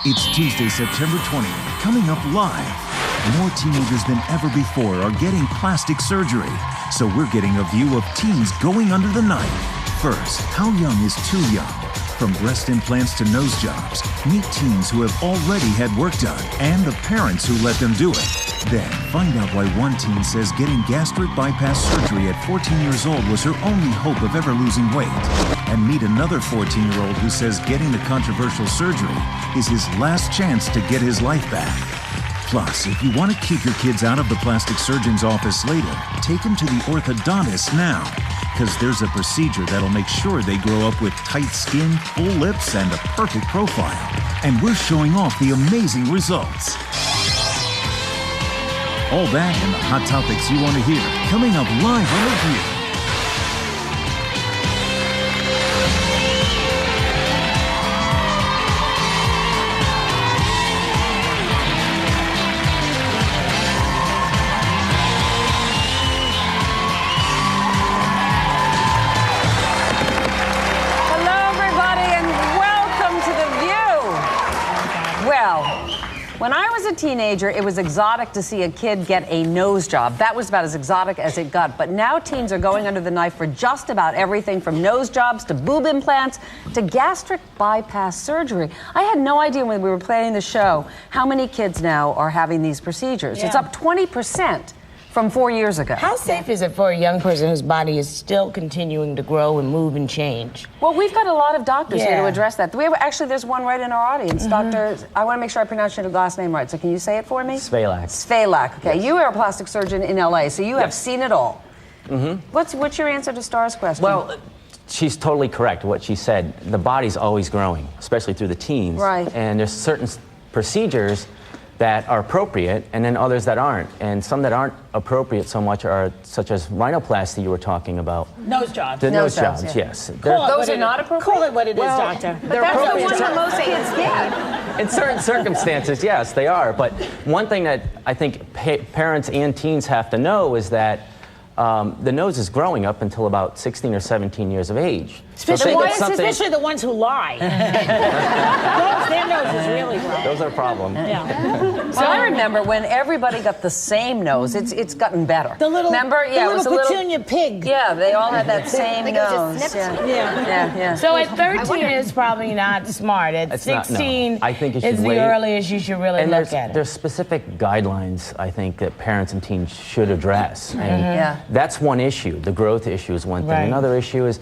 It's Tuesday, September 20th, coming up live. More teenagers than ever before are getting plastic surgery, so we're getting a view of teens going under the knife. First, how young is too young? From breast implants to nose jobs, meet teens who have already had work done and the parents who let them do it. Then, find out why one teen says getting gastric bypass surgery at 14 years old was her only hope of ever losing weight. And meet another 14-year-old who says getting the controversial surgery is his last chance to get his life back. Plus, if you want to keep your kids out of the plastic surgeon's office later, take them to the orthodontist now. Because there's a procedure that'll make sure they grow up with tight skin, full lips, and a perfect profile. And we're showing off the amazing results. All that and the hot topics you want to hear, coming up live on The View. When I was a teenager, it was exotic to see a kid get a nose job. That was about as exotic as it got. But now teens are going under the knife for just about everything from nose jobs to boob implants to gastric bypass surgery. I had no idea when we were planning the show how many kids now are having these procedures. Yeah. It's up 20% from 4 years ago. How safe is it for a young person whose body is still continuing to grow and move and change? Well, we've got a lot of doctors here to address that. Actually, there's one right in our audience. Doctor, I want to make sure I pronounce your last name right, so can you say it for me? Svehlak. Svehlak, okay. Yes. You are a plastic surgeon in LA, so you have seen it all. What's your answer to Star's question? Well, she's totally correct what she said. The body's always growing, especially through the teens. Right. And there's certain procedures that are appropriate, and then others that aren't. And some that aren't appropriate so much are such as rhinoplasty you were talking about. Nose jobs. The nose jobs, yes. Those are not appropriate? Call it what it is, doctor. But that's the one that most kids get. In certain circumstances, yes, they are. But one thing that I think parents and teens have to know is that the nose is growing up until about 16 or 17 years of age. Especially the ones who lie. Their nose is really growing. Those are a problem. Yeah. So I remember when everybody got the same nose, it's gotten better. The little, remember? Yeah, the little petunia pig. Yeah, they all had that same nose. Yeah. So at 13 is probably not smart. At 16 I think it is should the wait. earliest you should really look at it. There's specific guidelines, I think, that parents and teens should address. And that's one issue. The growth issue is one thing. Right. Another issue is,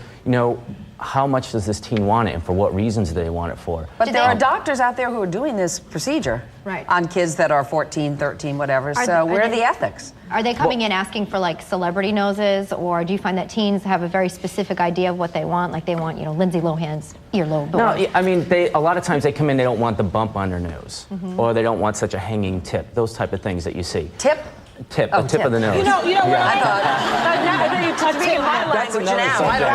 how much does this teen want it and for what reasons do they want it for? But there are doctors out there who are doing this procedure on kids that are 14, 13, whatever. So where are the ethics? Are they coming in asking for like celebrity noses, or do you find that teens have a very specific idea of what they want? Like they want, Lindsay Lohan's earlobe. No, I mean, a lot of times they come in, they don't want the bump on their nose, or they don't want such a hanging tip, those type of things that you see. Tip? Tip of the nose. You know what I thought? You're speaking my language now. I don't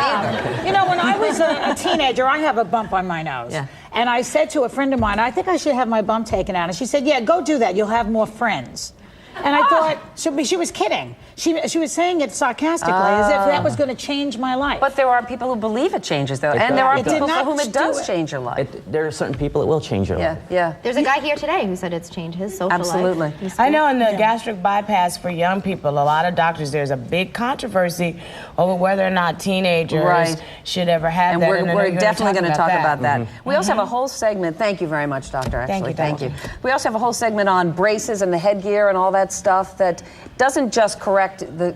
either. When I was a teenager, I have a bump on my nose. Yeah. And I said to a friend of mine, I think I should have my bump taken out. And she said, yeah, go do that. You'll have more friends. And I thought, she was kidding. She was saying it sarcastically, as if that was going to change my life. But there are people who believe it changes their life. And there are people for whom it does change your life. There are certain people it will change your life. Yeah. There's a guy here today who said it's changed his social life. Absolutely. I know in the gastric bypass for young people, a lot of doctors, there's a big controversy over whether or not teenagers should ever have that. And we're definitely going to talk about that. We also have a whole segment. Thank you very much, Doctor. Actually, thank you. We also have a whole segment on braces and the headgear and all that stuff that doesn't just correct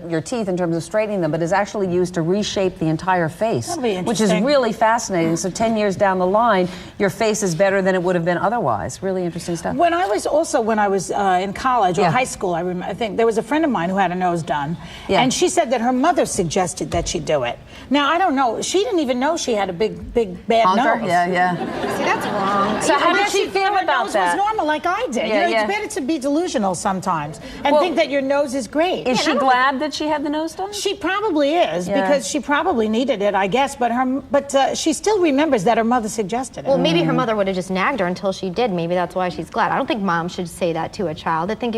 your teeth in terms of straightening them, but is actually used to reshape the entire face, which is really fascinating. So 10 years down the line, your face is better than it would have been otherwise. Really interesting stuff. When I was in college or high school, I think there was a friend of mine who had a nose done, and she said that her mother suggested that she do it. Now, I don't know. She didn't even know she had a big bad nose. Yeah. See, that's wrong. So how did she feel about that? It was normal, like I did. It's better to be delusional sometimes and think that your nose is great. Is she glad that she had the nose done? She probably is, because she probably needed it, I guess. But she still remembers that her mother suggested it. Well, maybe her mother would have just nagged her until she did. Maybe that's why she's glad. I don't think mom should say that to a child. I think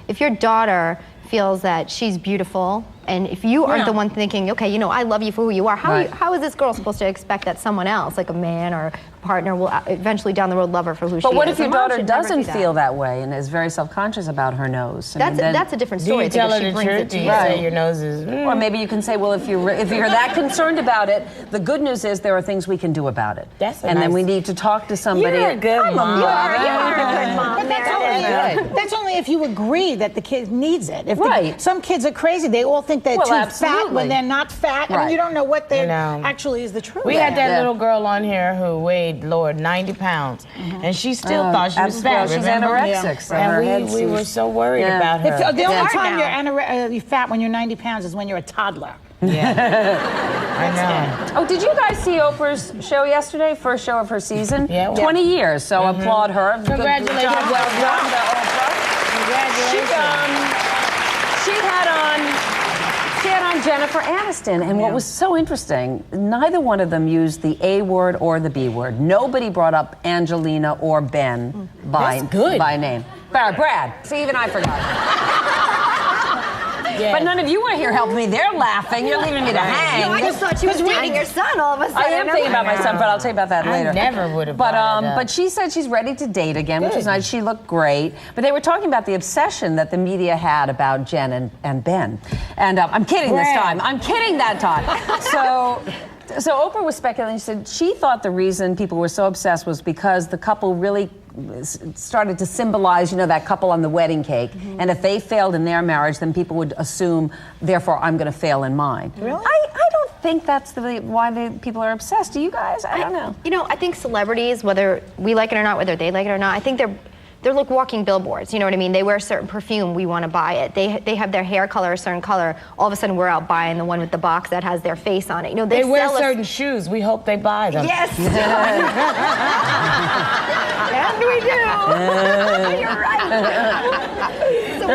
if your daughter feels that she's beautiful, and if you aren't the one thinking, okay, I love you for who you are, how is this girl supposed to expect that someone else, like a man or partner will eventually down the road love her for who she is. But what if your daughter should never doesn't do that. feel that way and is very self-conscious about her nose? That's a different story. Do you tell her she the brings truth? it Do to you say your nose is... Or maybe you can say, well, if you're that concerned about it, the good news is there are things we can do about it. Then we need to talk to somebody. You're a good mom. You are a good mom. But that's only if you agree that the kid needs it. If Right. some kids are crazy. They all think they're too fat absolutely. when they're not fat. I mean, you don't know what they actually is the truth. We had that little girl on here who weighed, Lord, 90 pounds. And she still thought she was fat. She's remember? anorexic. So her And head we were so worried about her. The only time you're fat when you're 90 pounds is when you're a toddler. Yeah. I know. Oh, did you guys see Oprah's show yesterday? First show of her season? Yeah. 20 years, so applaud her. Congratulations. Good job. Well done to Oprah. Congratulations. She had on Jennifer Aniston, and what was so interesting, neither one of them used the A word or the B word. Nobody brought up Angelina or Ben by name. Brad. See, even I forgot. Yeah. But none of you were here helping me. They're laughing. You're leaving me to hang. No, I just thought she was dating your son all of a sudden. I am thinking about my son, but I'll tell you about that later. I never would have brought it up. But she said she's ready to date again, which is nice. She looked great. But they were talking about the obsession that the media had about Jen and Ben. And I'm kidding this time. I'm kidding that time. So Oprah was speculating. She said she thought the reason people were so obsessed was because the couple really started to symbolize, that couple on the wedding cake. And if they failed in their marriage, then people would assume, therefore, I'm going to fail in mine. Really? I don't think that's why people are obsessed. Do you guys? I don't know. I think celebrities, whether we like it or not, whether they like it or not, I think they're like walking billboards. You know what I mean? They wear a certain perfume, we want to buy it. They have their hair color a certain color. All of a sudden, we're out buying the one with the box that has their face on it. They wear certain shoes. We hope they buy them. Yes. And we do. You're right. So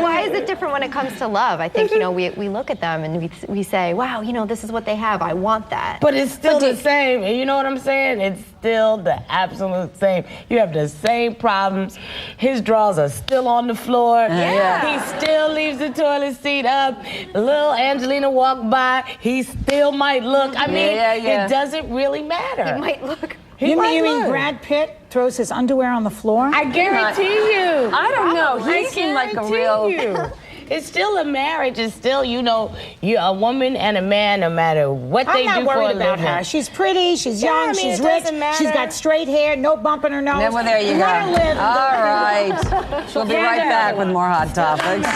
why is it different when it comes to love? I think, we look at them and we say, wow, this is what they have. I want that. But it's still the same. You know what I'm saying? It's still the absolute same. You have the same problems. His drawers are still on the floor. Yeah. He still leaves the toilet seat up. Little Angelina walked by. He still might look. I mean, it doesn't really matter. He might look. You mean Brad Pitt throws his underwear on the floor? I guarantee you. I don't know. He seemed like a real... It's still a marriage. It's still, you're a woman and a man, no matter what they do for a living. I'm not worried about her. She's pretty, she's young, she's rich, she's got straight hair, no bump in her nose. Well, there you go. Let her live. All right. We'll be right back with more Hot Topics.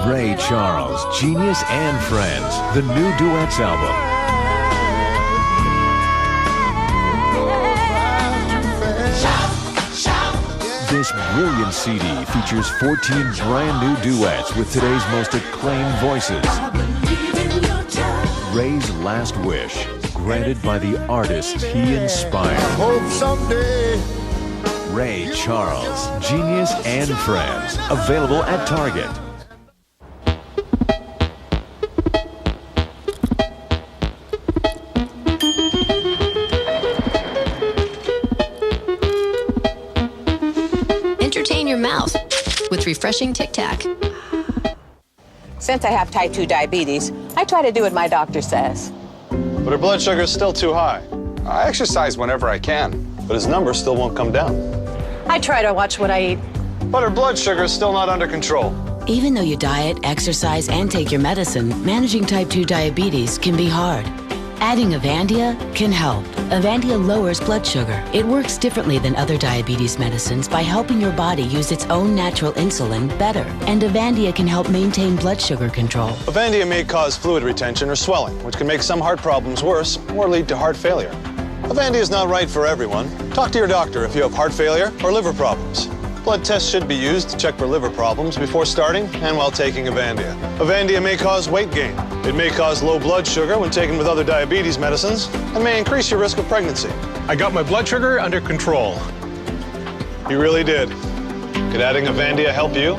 Ray Charles, Genius and Friends, the new duets album. This brilliant CD features 14 brand new duets with today's most acclaimed voices. Ray's Last Wish, granted by the artists he inspired. Hope someday. Ray Charles, Genius and Friends, available at Target. Entertain your mouth with refreshing Tic Tac. Since I have type 2 diabetes, I try to do what my doctor says. But her blood sugar is still too high. I exercise whenever I can, but his number still won't come down. I try to watch what I eat. But her blood sugar is still not under control. Even though you diet, exercise, and take your medicine, managing type 2 diabetes can be hard. Adding Avandia can help. Avandia lowers blood sugar. It works differently than other diabetes medicines by helping your body use its own natural insulin better. And Avandia can help maintain blood sugar control. Avandia may cause fluid retention or swelling, which can make some heart problems worse or lead to heart failure. Avandia is not right for everyone. Talk to your doctor if you have heart failure or liver problems. Blood tests should be used to check for liver problems before starting and while taking Avandia. Avandia may cause weight gain. It may cause low blood sugar when taken with other diabetes medicines and may increase your risk of pregnancy. I got my blood sugar under control. You really did. Could adding Avandia help you?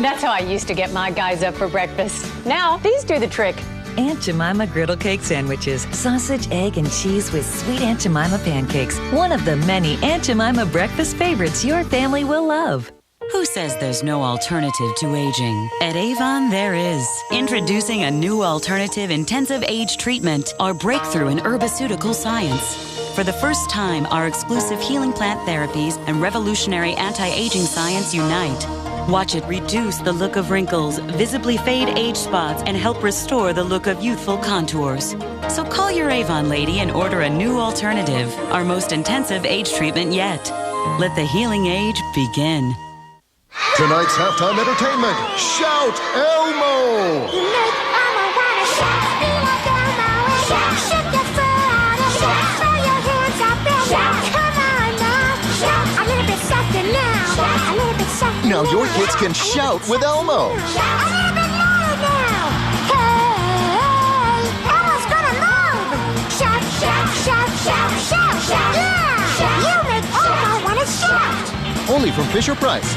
That's how I used to get my guys up for breakfast. Now, these do the trick. Aunt Jemima griddle cake sandwiches, sausage, egg, and cheese with sweet Aunt Jemima pancakes. One of the many Aunt Jemima breakfast favorites your family will love. Who says there's no alternative to aging? At Avon, there is. Introducing a new alternative intensive age treatment, our breakthrough in herbaceutical science. For the first time, our exclusive healing plant therapies and revolutionary anti-aging science unite. Watch it reduce the look of wrinkles, visibly fade age spots, and help restore the look of youthful contours. So call your Avon lady and order a new alternative, our most intensive age treatment yet. Let the healing age begin. Tonight's halftime entertainment, Shout Elmo! You make Elmo wanna shout, be like Elmo and shout, shake your fur out and shout, throw your hands up and shout, come on now, shout, a little bit softer now, shout, a little bit softer now. Now your kids can shout with Elmo. Shout a little bit louder now. Hey, Elmo's gonna move. Shout, shout, shout, shout, shout, shout. Yeah, you make Elmo wanna shout. Only from Fisher-Price.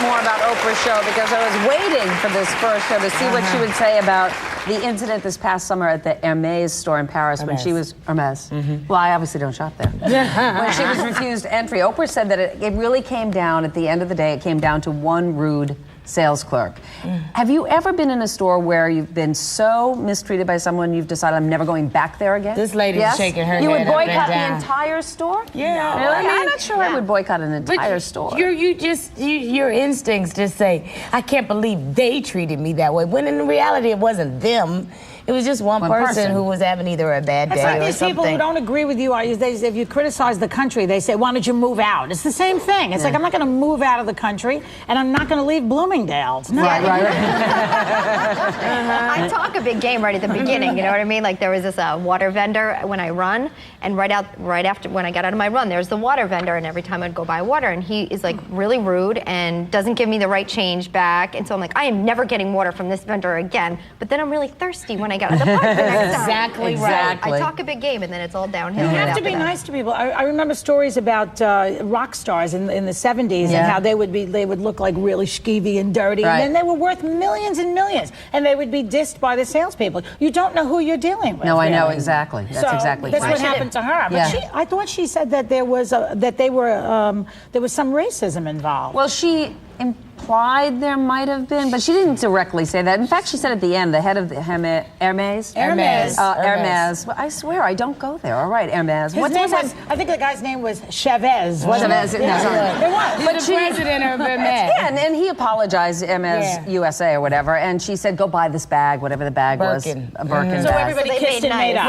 More about Oprah's show because I was waiting for this first show to see what she would say about the incident this past summer at the Hermès store in Paris when she was Hermès. Well, I obviously don't shop there. When she was refused entry, Oprah said that it really came down at the end of the day. It came down to one rude sales clerk. Have you ever been in a store where you've been so mistreated by someone you've decided I'm never going back there again? This lady's shaking her head. You would up and boycott the down. entire store? Yeah. No, really? I'm not sure I would boycott an entire store. Your instincts just say, I can't believe they treated me that way. When in reality, it wasn't them. It was just one person who was having either a bad day or something. These people who don't agree with you, if you criticize the country, they say, why don't you move out? It's the same thing. It's like, I'm not going to move out of the country, and I'm not going to leave Bloomingdale's. No. Right. I talk a big game right at the beginning, you know what I mean? Like there was this water vendor when I run, and right after when I got out of my run, there's the water vendor, and every time I'd go buy water, and he is like really rude and doesn't give me the right change back, and so I'm like, I am never getting water from this vendor again. But then I'm really thirsty when I get out of the park the next time. Exactly right. I talk a big game, and then it's all downhill. You have to be nice to people. I remember stories about rock stars in the 70s and how they would look like really skeevy and dirty, and then they were worth millions and millions, and they would be dissed by the salespeople. You don't know who you're dealing with. No, I know exactly. That's exactly. That's what happened to her. But I thought she said that there was some racism involved. Well, she implied there might have been, but she didn't directly say that. In fact, she said at the end, the head of the Hermès. Well, I swear, I don't go there. All right, Hermès. His name was, I think the guy's name was Chavez. Wasn't it? It was. But the president of Hermès. Yeah, and he apologized to Hermès USA or whatever, and she said, go buy this bag, whatever the bag was. A Birkin bag. So everybody kissed and made up.